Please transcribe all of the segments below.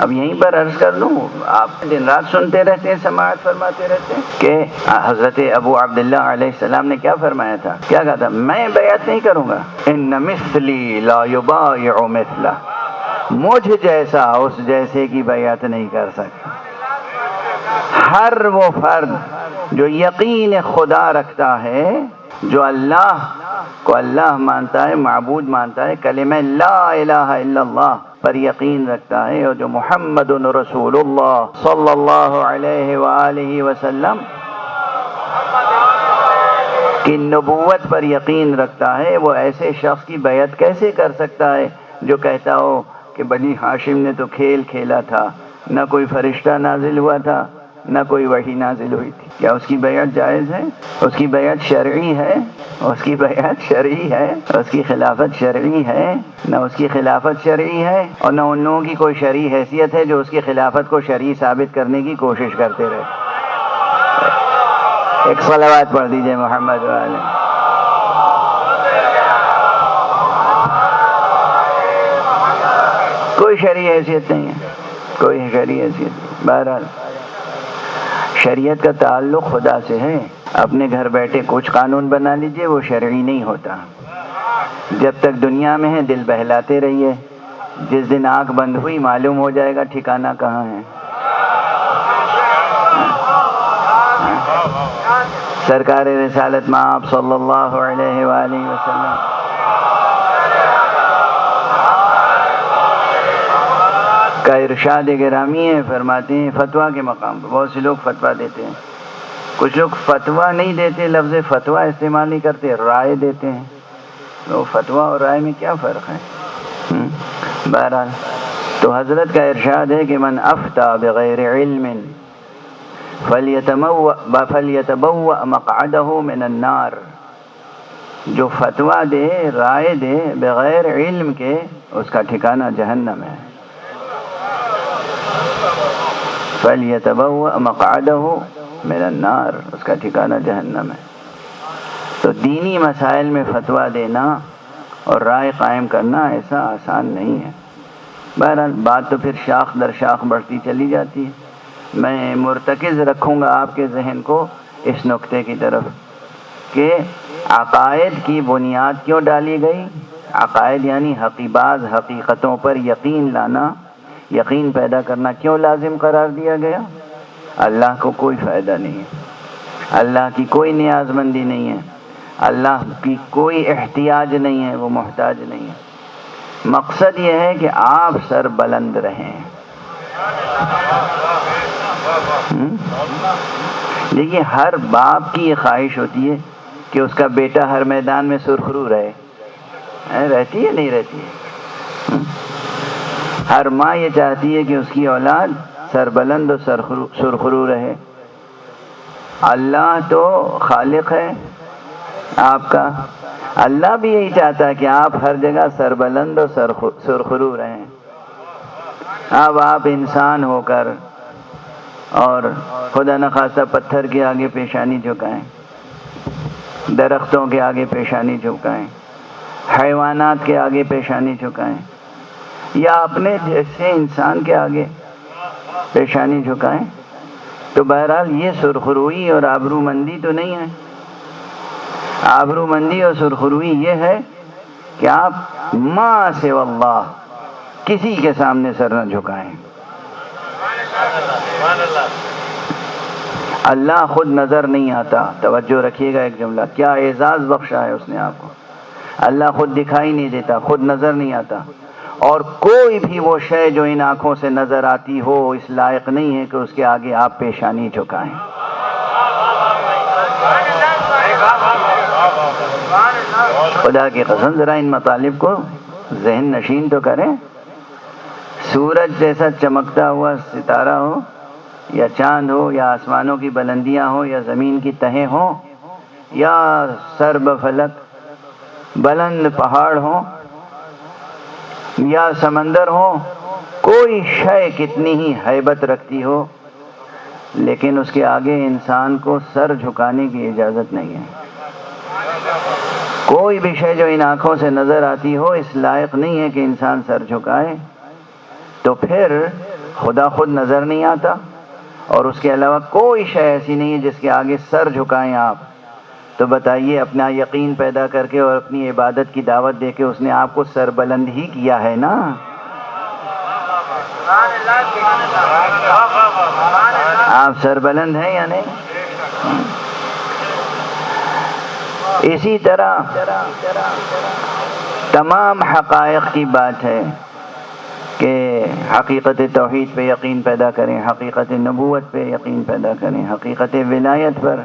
اب یہیں پر عرض کر لوں، آپ دن رات سنتے رہتے ہیں، سماعت فرماتے رہتے ہیں کہ حضرت ابو عبداللہ علیہ السلام نے کیا فرمایا تھا، کیا کہا تھا؟ میں بیعت نہیں کروں گا، ان مثلی لا یبایع مثلہ، مجھ جیسا اس جیسے کی بیعت نہیں کر سکتا۔ ہر وہ فرد جو یقین خدا رکھتا ہے، جو اللہ کو اللہ مانتا ہے، معبود مانتا ہے، کلمہ لا الہ الا اللہ پر یقین رکھتا ہے، اور جو محمد رسول اللہ صلی اللہ علیہ وآلہ وسلم کی نبوت پر یقین رکھتا ہے، وہ ایسے شخص کی بیعت کیسے کر سکتا ہے جو کہتا ہو کہ بنی ہاشم نے تو کھیل کھیلا تھا، نہ کوئی فرشتہ نازل ہوا تھا، نہ کوئی وحی نازل ہوئی تھی؟ کیا اس کی بیعت جائز ہے؟ اس کی بیعت شرعی ہے؟ اس کی بیعت شرعی ہے؟ اس کی خلافت شرعی ہے؟ نہ اس کی خلافت شرعی ہے، اور نہ ان لوگوں کی کوئی شرعی حیثیت ہے جو اس کی خلافت کو شرعی ثابت کرنے کی کوشش کرتے رہے۔ ایک صلوات پڑھ دیجئے محمد والے۔ کوئی شرعی حیثیت نہیں ہے، کوئی شرعی حیثیت نہیں۔ بہرحال شریعت کا تعلق خدا سے ہے۔ اپنے گھر بیٹھے کچھ قانون بنا لیجئے، وہ شرعی نہیں ہوتا۔ جب تک دنیا میں ہے دل بہلاتے رہیے، جس دن آنکھ بند ہوئی معلوم ہو جائے گا ٹھکانہ کہاں ہے۔ سرکار رسالت مآب صلی اللہ علیہ وآلہ وسلم کا ارشاد گرامی ہے، فرماتے ہیں فتویٰ کے مقام پر بہت سے لوگ فتویٰ دیتے ہیں، کچھ لوگ فتویٰ نہیں دیتے، لفظ فتویٰ استعمال نہیں کرتے، رائے دیتے ہیں۔ تو فتویٰ اور رائے میں کیا فرق ہے؟ بہرحال تو حضرت کا ارشاد ہے کہ من افتى بغیر علم فلیتبوأ مقعدہ من النار، جو فتویٰ دے، رائے دے بغیر علم کے، اس کا ٹھکانہ جہنم ہے۔ فَلْيَتَبَوَّأْ مَقْعَدَهُ مِنَ النَّارِ، اس کا ٹھکانہ جہنم ہے۔ تو دینی مسائل میں فتویٰ دینا اور رائے قائم کرنا ایسا آسان نہیں ہے۔ بہرحال بات تو پھر شاخ در شاخ بڑھتی چلی جاتی ہے۔ میں مرتکز رکھوں گا آپ کے ذہن کو اس نقطے کی طرف کہ عقائد کی بنیاد کیوں ڈالی گئی؟ عقائد یعنی بعض حقیقتوں پر یقین لانا، یقین پیدا کرنا کیوں لازم قرار دیا گیا؟ اللہ کو کوئی فائدہ نہیں ہے، اللہ کی کوئی نیاز مندی نہیں ہے، اللہ کی کوئی احتیاج نہیں ہے، وہ محتاج نہیں ہے۔ مقصد یہ ہے کہ آپ سر بلند رہیں۔ دیکھیے ہر باپ کی یہ خواہش ہوتی ہے کہ اس کا بیٹا ہر میدان میں سرخرو رہے، رہتی ہے نہیں رہتی ہے؟ ہر ماں یہ چاہتی ہے کہ اس کی اولاد سربلند و سرخرو رہے۔ اللہ تو خالق ہے آپ کا، اللہ بھی یہی چاہتا ہے کہ آپ ہر جگہ سربلند و سرخرو رہیں۔ اب آپ انسان ہو کر اور خدا نخواستہ پتھر کے آگے پیشانی جھکائیں، درختوں کے آگے پیشانی جھکائیں، حیوانات کے آگے پیشانی جھکائیں، یا اپنے جیسے انسان کے آگے پیشانی جھکائیں، تو بہرحال یہ سرخروئی اور آبرومندی تو نہیں ہے۔ آبرومندی اور سرخروئی یہ ہے کہ آپ ما سوی اللہ کسی کے سامنے سر نہ جھکائیں۔ اللہ خود نظر نہیں آتا، توجہ رکھیے گا ایک جملہ، کیا اعزاز بخشا ہے اس نے آپ کو۔ اللہ خود دکھائی نہیں دیتا، خود نظر نہیں آتا، اور کوئی بھی وہ شے جو ان آنکھوں سے نظر آتی ہو اس لائق نہیں ہے کہ اس کے آگے آپ پیشانی جھکائیں۔ خدا کی قسم ذرا ان مطالب کو ذہن نشین تو کریں۔ سورج جیسا چمکتا ہوا ستارہ ہو، یا چاند ہو، یا آسمانوں کی بلندیاں ہوں، یا زمین کی تہیں ہوں، یا سرب فلک بلند پہاڑ ہوں، یا سمندر ہو، کوئی شے کتنی ہی ہیبت رکھتی ہو، لیکن اس کے آگے انسان کو سر جھکانے کی اجازت نہیں ہے۔ کوئی بھی شے جو ان آنکھوں سے نظر آتی ہو اس لائق نہیں ہے کہ انسان سر جھکائے۔ تو پھر خدا خود نظر نہیں آتا اور اس کے علاوہ کوئی شے ایسی نہیں ہے جس کے آگے سر جھکائیں آپ، تو بتائیے اپنا یقین پیدا کر کے اور اپنی عبادت کی دعوت دے کے اس نے آپ کو سر بلند ہی کیا ہے نا۔ آپ سر بلند ہیں یا نہیں؟ اسی طرح تمام حقائق کی بات ہے کہ حقیقت توحید پہ یقین پیدا کریں، حقیقت نبوت پہ یقین پیدا کریں، حقیقت ولایت پر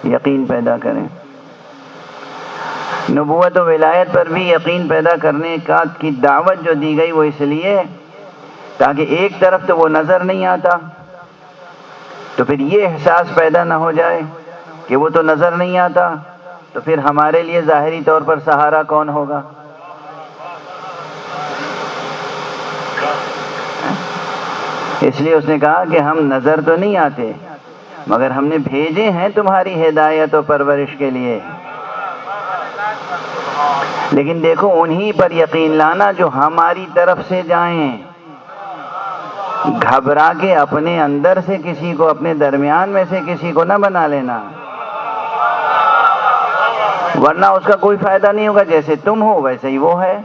یقین پیدا کریں۔ نبوت و ولایت پر بھی یقین پیدا کرنے کی دعوت جو دی گئی وہ اس لیے تاکہ ایک طرف تو وہ نظر نہیں آتا، تو پھر یہ احساس پیدا نہ ہو جائے کہ وہ تو نظر نہیں آتا، تو پھر ہمارے لیے ظاہری طور پر سہارا کون ہوگا؟ اس لیے اس نے کہا کہ ہم نظر تو نہیں آتے مگر ہم نے بھیجے ہیں تمہاری ہدایت و پرورش کے لیے، لیکن دیکھو انہی پر یقین لانا جو ہماری طرف سے جائیں، گھبرا کے اپنے اندر سے کسی کو، اپنے درمیان میں سے کسی کو نہ بنا لینا، ورنہ اس کا کوئی فائدہ نہیں ہوگا۔ جیسے تم ہو ویسے ہی وہ ہے،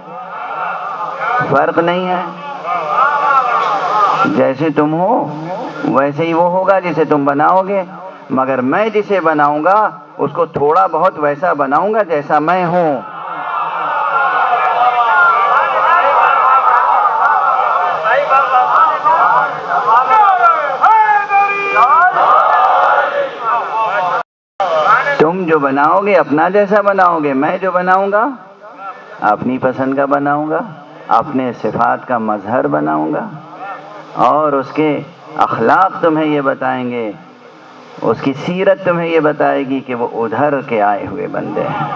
فرق نہیں ہے۔ جیسے تم ہو ویسے ہی وہ ہوگا جسے تم بناؤ گے، مگر میں جسے بناؤں گا اس کو تھوڑا بہت ویسا بناؤں گا جیسا میں ہوں۔ تم جو بناؤ گے اپنا جیسا بناؤ گے، میں جو بناؤں گا اپنی پسند کا بناؤں گا، اپنے صفات کا مظہر بناؤں گا، اور اس کے اخلاق تمہیں یہ بتائیں گے، اس کی سیرت تمہیں یہ بتائے گی کہ وہ ادھر کے آئے ہوئے بندے ہیں،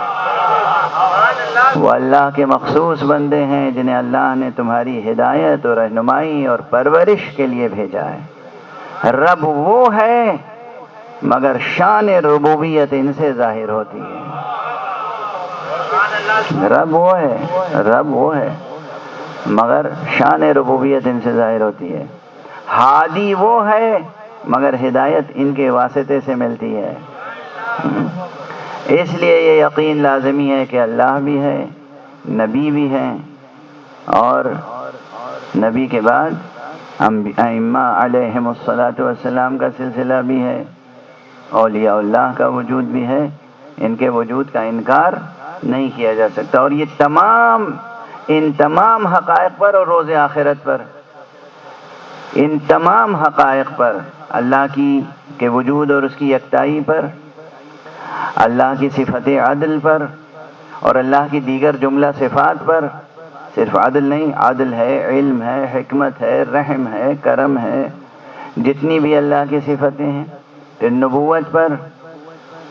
وہ اللہ کے مخصوص بندے ہیں جنہیں اللہ نے تمہاری ہدایت اور رہنمائی اور پرورش کے لیے بھیجا ہے۔ رب وہ ہے مگر شان ربوبیت ان سے ظاہر ہوتی ہے۔ رب وہ ہے مگر شان ربوبیت ان سے ظاہر ہوتی ہے۔ ہادی وہ ہے مگر ہدایت ان کے واسطے سے ملتی ہے۔ اس لیے یہ یقین لازمی ہے کہ اللہ بھی ہے، نبی بھی ہیں، اور نبی کے بعد ائمہ علیہم الصلاۃ والسلام کا سلسلہ بھی ہے، اولیاء اللہ کا وجود بھی ہے، ان کے وجود کا انکار نہیں کیا جا سکتا۔ اور یہ ان تمام حقائق پر اور روز آخرت پر، ان تمام حقائق پر، اللہ کے وجود اور اس کی یکتائی پر، اللہ کی صفت عدل پر اور اللہ کی دیگر جملہ صفات پر، صرف عدل نہیں، عدل ہے، علم ہے، حکمت ہے، رحم ہے، کرم ہے، جتنی بھی اللہ کی صفتیں ہیں، پھر نبوت پر،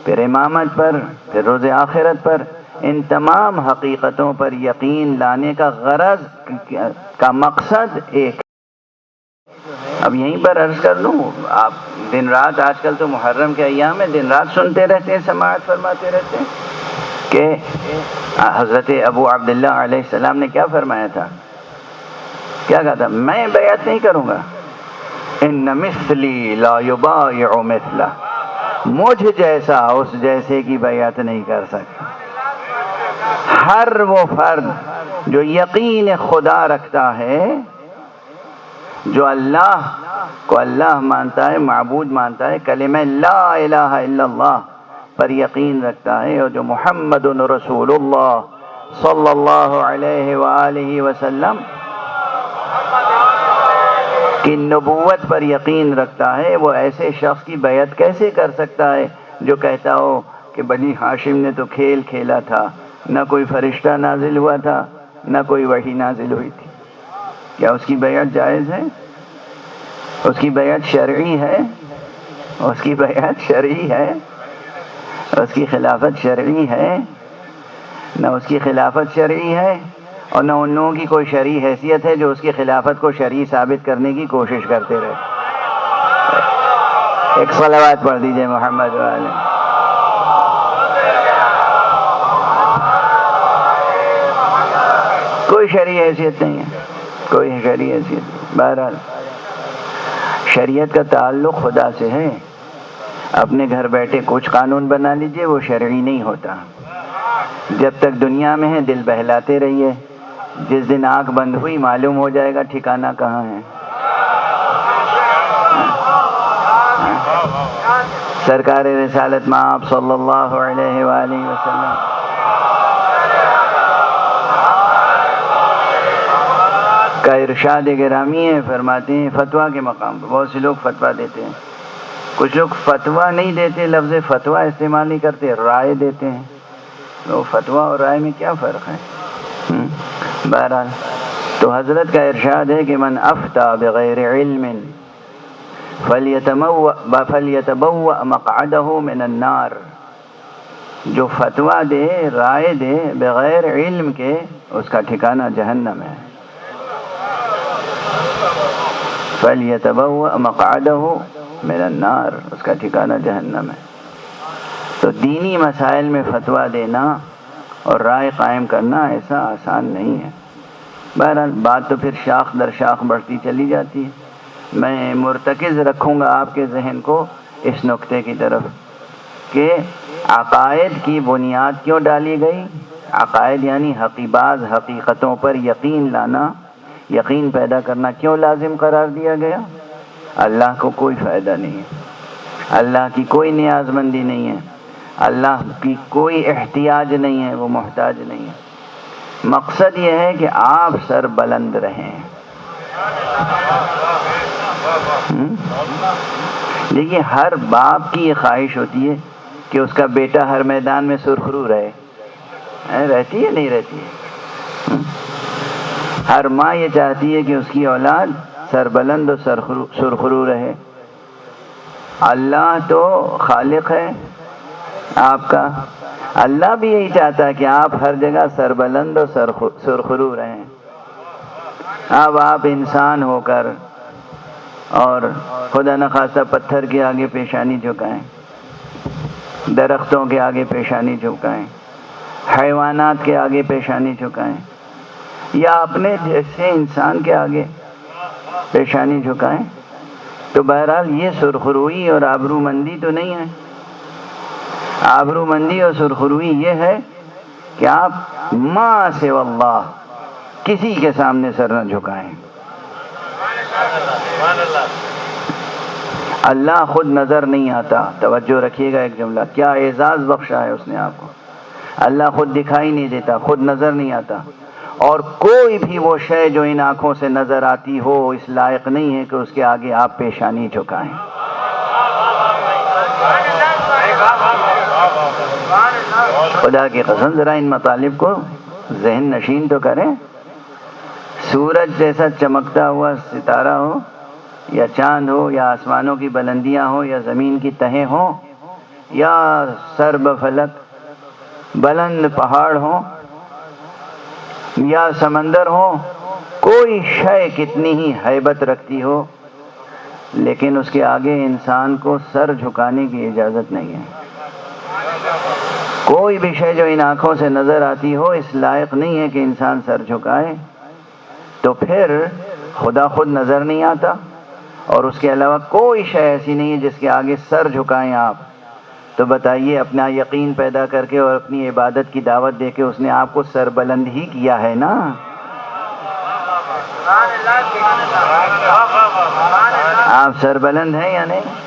پھر امامت پر، پھر روز آخرت پر، ان تمام حقیقتوں پر یقین لانے کا غرض کا مقصد ایک۔ اب یہیں پر عرض کر لوں، آپ دن رات، آج کل تو محرم کے ایام میں دن رات سنتے رہتے ہیں، سماعت فرماتے رہتے ہیں کہ حضرت ابو عبداللہ علیہ السلام نے کیا فرمایا تھا، کیا کہا تھا؟ میں بیعت نہیں کروں گا، ان مثلی لا یبایع مثلہ، مجھ جیسا اس جیسے کی بیعت نہیں کر سکتا۔ ہر وہ فرد جو یقین خدا رکھتا ہے، جو اللہ کو اللہ مانتا ہے، معبود مانتا ہے، کلمہ لا الہ الا اللہ پر یقین رکھتا ہے، اور جو محمد رسول اللہ صلی اللہ علیہ وآلہ وسلم کی نبوت پر یقین رکھتا ہے، وہ ایسے شخص کی بیعت کیسے کر سکتا ہے جو کہتا ہو کہ بنی ہاشم نے تو کھیل کھیلا تھا، نہ کوئی فرشتہ نازل ہوا تھا، نہ کوئی وحی نازل ہوئی تھی؟ کیا اس کی بیعت جائز ہے؟ اس کی بیعت شرعی ہے؟ اس کی بیعت شرعی ہے؟ اس کی خلافت شرعی ہے؟ نہ اس کی خلافت شرعی ہے اور نہ ان لوگوں کی کوئی شرعی حیثیت ہے جو اس کی خلافت کو شرعی ثابت کرنے کی کوشش کرتے رہے۔ ایک صلوات پڑھ دیجئے محمد والے۔ کوئی شرعی حیثیت نہیں ہے، کوئی شرعی حیثیت نہیں۔ بہرحال شریعت کا تعلق خدا سے ہے. اپنے گھر بیٹھے کچھ قانون بنا لیجئے، وہ شرعی نہیں ہوتا. جب تک دنیا میں ہے دل بہلاتے رہیے، جس دن آنکھ بند ہوئی معلوم ہو جائے گا ٹھکانہ کہاں ہے. سرکار رسالت مآب صلی اللہ علیہ وآلہ وسلم کا ارشاد گرامی ہے، فرماتے ہیں فتویٰ کے مقام پر بہت سے لوگ فتویٰ دیتے ہیں. کچھ لوگ فتویٰ نہیں دیتے، لفظ فتویٰ استعمال نہیں کرتے، رائے دیتے ہیں. تو فتویٰ اور رائے میں کیا فرق ہے؟ بہرحال تو حضرت کا ارشاد ہے کہ من افتى بغیر علم فلیتبوأ مقعدہ من النار. جو فتویٰ دے، رائے دے بغیر علم کے، اس کا ٹھکانہ جہنم ہے. فلیتبوأ مقعدہ من النار، اس کا ٹھکانہ جہنم ہے. تو دینی مسائل میں فتویٰ دینا اور رائے قائم کرنا ایسا آسان نہیں ہے. بہرحال بات تو پھر شاخ در شاخ بڑھتی چلی جاتی ہے. میں مرتکز رکھوں گا آپ کے ذہن کو اس نقطے کی طرف کہ عقائد کی بنیاد کیوں ڈالی گئی. عقائد یعنی بعض حقیقتوں پر یقین لانا، یقین پیدا کرنا کیوں لازم قرار دیا گیا. اللہ کو کوئی فائدہ نہیں ہے، اللہ کی کوئی نیاز مندی نہیں ہے، اللہ کی کوئی احتیاج نہیں ہے، وہ محتاج نہیں ہے. مقصد یہ ہے کہ آپ سر بلند رہیں. دیکھیے ہر باپ کی یہ خواہش ہوتی ہے کہ اس کا بیٹا ہر میدان میں سرخرو رہے. رہتی ہے نہیں رہتی ہے؟ ہر ماں یہ چاہتی ہے کہ اس کی اولاد سربلند و سرخرو رہے. اللہ تو خالق ہے آپ کا، اللہ بھی یہی چاہتا ہے کہ آپ ہر جگہ سربلند و سرخرو رہیں. اب آپ انسان ہو کر اور خدا نخواستہ پتھر کے آگے پیشانی جھکائیں، درختوں کے آگے پیشانی جھکائیں، حیوانات کے آگے پیشانی جھکائیں، یا اپنے جیسے انسان کے آگے پیشانی جھکائیں، تو بہرحال یہ سرخروئی اور آبرو مندی تو نہیں ہے. آبرو مندی اور سرخروئی یہ ہے کہ آپ ما سوى اللہ کسی کے سامنے سر نہ جھکائیں. اللہ خود نظر نہیں آتا. توجہ رکھیے گا ایک جملہ، کیا اعزاز بخشا ہے اس نے آپ کو. اللہ خود دکھائی نہیں دیتا، خود نظر نہیں آتا. اور کوئی بھی وہ شے جو ان آنکھوں سے نظر آتی ہو اس لائق نہیں ہے کہ اس کے آگے آپ پیشانی جھکائیں. خدا کی قسم ذرا ان مطالب کو ذہن نشین تو کریں. سورج جیسا چمکتا ہوا ستارہ ہو، یا چاند ہو، یا آسمانوں کی بلندیاں ہو، یا زمین کی تہیں ہوں، یا سرب فلک بلند پہاڑ ہوں، یا سمندر ہو، کوئی شے کتنی ہی ہیبت رکھتی ہو، لیکن اس کے آگے انسان کو سر جھکانے کی اجازت نہیں ہے. کوئی بھی شے جو ان آنکھوں سے نظر آتی ہو اس لائق نہیں ہے کہ انسان سر جھکائے. تو پھر خدا خود نظر نہیں آتا، اور اس کے علاوہ کوئی شے ایسی نہیں ہے جس کے آگے سر جھکائیں آپ. تو بتائیے اپنا یقین پیدا کر کے اور اپنی عبادت کی دعوت دے کے اس نے آپ کو سر بلند ہی کیا ہے نا. آپ سر بلند ہیں یا نہیں؟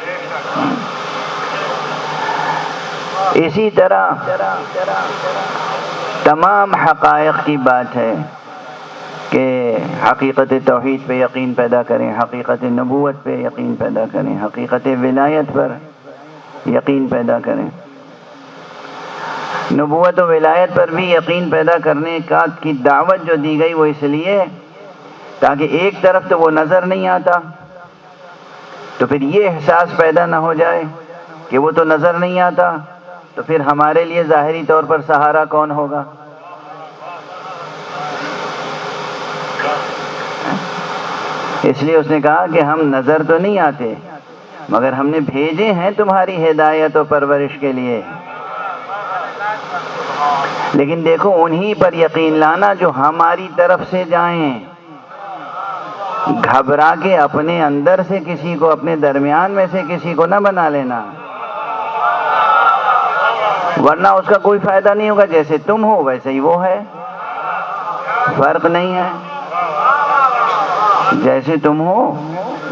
اسی طرح تمام حقائق کی بات ہے کہ حقیقت توحید پہ یقین پیدا کریں، حقیقت نبوت پہ یقین پیدا کریں، حقیقت ولایت پر یقین پیدا کریں. نبوت و ولایت پر بھی یقین پیدا کرنے کی دعوت جو دی گئی وہ اس لیے تاکہ ایک طرف تو وہ نظر نہیں آتا، تو پھر یہ احساس پیدا نہ ہو جائے کہ وہ تو نظر نہیں آتا، تو پھر ہمارے لیے ظاہری طور پر سہارا کون ہوگا. اس لیے اس نے کہا کہ ہم نظر تو نہیں آتے مگر ہم نے بھیجے ہیں تمہاری ہدایت و پرورش کے لیے. لیکن دیکھو انہی پر یقین لانا جو ہماری طرف سے جائیں. گھبرا کے اپنے اندر سے کسی کو، اپنے درمیان میں سے کسی کو نہ بنا لینا، ورنہ اس کا کوئی فائدہ نہیں ہوگا۔ جیسے تم ہو ویسے ہی وہ ہے، فرق نہیں ہے۔ جیسے تم ہو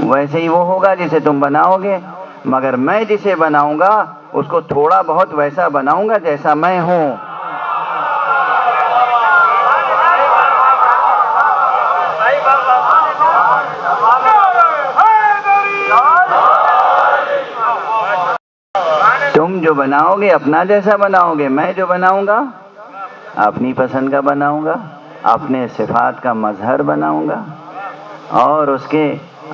ویسے ہی وہ ہوگا جسے تم بناؤ گے، مگر میں جسے بناؤں گا اس کو تھوڑا بہت ویسا بناؤں گا جیسا میں ہوں۔ تم جو بناؤ گے اپنا جیسا بناؤ گے، میں جو بناؤں گا اپنی پسند کا بناؤں گا، اپنے صفات کا مظہر بناؤں گا، اور اس کے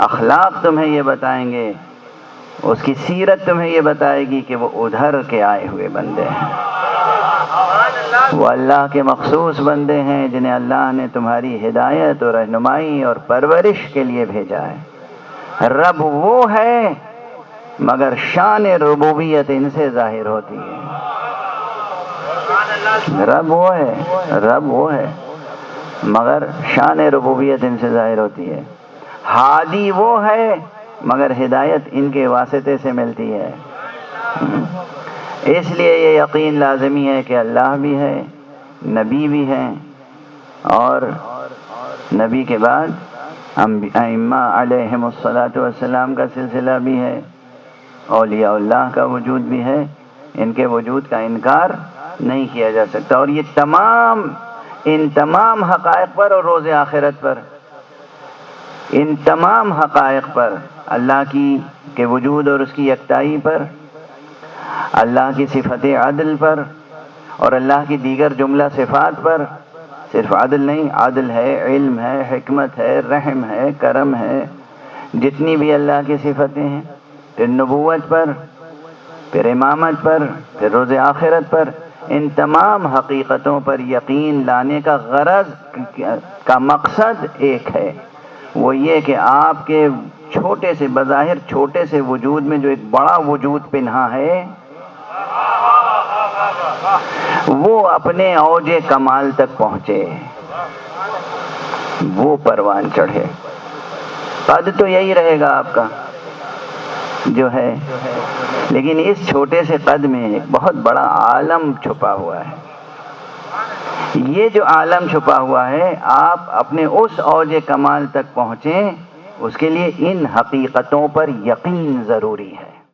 اخلاق تمہیں یہ بتائیں گے، اس کی سیرت تمہیں یہ بتائے گی کہ وہ ادھر کے آئے ہوئے بندے ہیں، وہ اللہ کے مخصوص بندے ہیں جنہیں اللہ نے تمہاری ہدایت اور رہنمائی اور پرورش کے لیے بھیجا ہے۔ رب وہ ہے مگر شان ربوبیت ان سے ظاہر ہوتی ہے۔ رب وہ ہے مگر شان ربوبیت ان سے ظاہر ہوتی ہے۔ ہادی وہ ہے مگر ہدایت ان کے واسطے سے ملتی ہے۔ اس لیے یہ یقین لازمی ہے کہ اللہ بھی ہے، نبی بھی ہیں، اور نبی کے بعد ائمہ علیہم الصلاۃ والسلام کا سلسلہ بھی ہے، اولیاء اللہ کا وجود بھی ہے، ان کے وجود کا انکار نہیں کیا جا سکتا۔ اور یہ ان تمام حقائق پر اور روز آخرت پر، ان تمام حقائق پر، اللہ کے وجود اور اس کی یکتائی پر، اللہ کی صفت عدل پر، اور اللہ کی دیگر جملہ صفات پر، صرف عدل نہیں، عدل ہے، علم ہے، حکمت ہے، رحم ہے، کرم ہے، جتنی بھی اللہ کی صفتیں ہیں، پھر نبوت پر، پھر امامت پر، پھر روز آخرت پر، ان تمام حقیقتوں پر یقین لانے کا غرض کا مقصد ایک ہے، وہ یہ کہ آپ کے چھوٹے سے، بظاہر چھوٹے سے وجود میں جو ایک بڑا وجود پنہا ہے، وہ اپنے اوج کمال تک پہنچے، وہ پروان چڑھے۔ قد تو یہی رہے گا آپ کا جو ہے، لیکن اس چھوٹے سے قد میں ایک بہت بڑا عالم چھپا ہوا ہے۔ یہ جو عالم چھپا ہوا ہے، آپ اپنے اس اوج کمال تک پہنچیں، اس کے لیے ان حقیقتوں پر یقین ضروری ہے۔